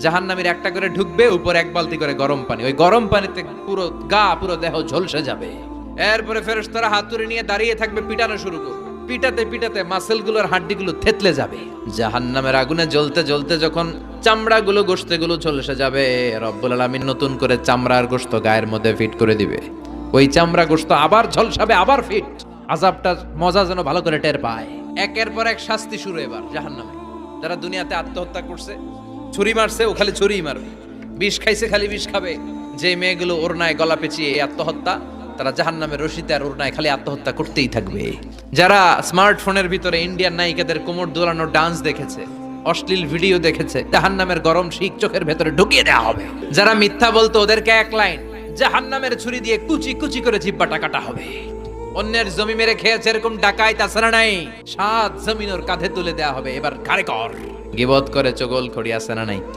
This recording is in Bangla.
জাহান্নামীর একটা করে ঢুকবে, উপর এক বালতি করে গরম পানি, ওই গরম পানিতে পুরো গা পুরো দেহ ঝলসে যাবে। এরপরে ফেরেশতারা হাতুড়ি নিয়ে দাঁড়িয়ে থাকবে, পিটানো শুরু করবে। পিটাতে পিটাতে মাসেলগুলোর হাড্ডিগুলো থেতলে যাবে। জাহান্নামের আগুনে জ্বলতে জ্বলতে যখন চামড়াগুলো গোশতগুলো ঝলসে যাবে, রব্বুল আলামিন নতুন করে চামড়ার গোশত গায়ের মধ্যে ফিট করে দিবে। ওই চামড়া গোশত আবার ঝলসাবে, আবার ফিট। আযাবটা মজা যেন ভালো করে টের পায়। একের পর এক শাস্তি শুরু এবার জাহান্নামে। যারা দুনিয়াতে আত্মহত্যা করছে, ছুরি মারছে, ও খালি ছুরিই মারবে। বিষ খাইছে, খালি বিষ খাবে। যে মেয়েগুলো ওড়নায় গলা পেঁচিয়ে আত্মহত্যা, তারা জাহান্নামের রশিতে আর ওড়নায় খালি আত্মহত্যা করতেই থাকবে। যারা স্মার্টফোনের ভিতরে ইন্ডিয়ান নায়িকাদের কোমর দোলানো ডান্স দেখেছে, অশ্লীল ভিডিও দেখেছে, জাহান্নামের গরম শিক চোখের ভেতরে ঢুকিয়ে দেওয়া হবে। যারা মিথ্যা বলতো, ওদেরকে এক লাইন জাহান্নামের ছুরি দিয়ে কুচি কুচি করে জিহ্বাটা কাটা হবে। অন্যের জমি মেরে খেয়েছে এরকম ডাকাইত আছে নাই, 7 জমিন ওর কাঁধে তুলে দেওয়া হবে। এবার ঘাড়ে কর। গিবত করে চগল খড়ি আছে না নাই?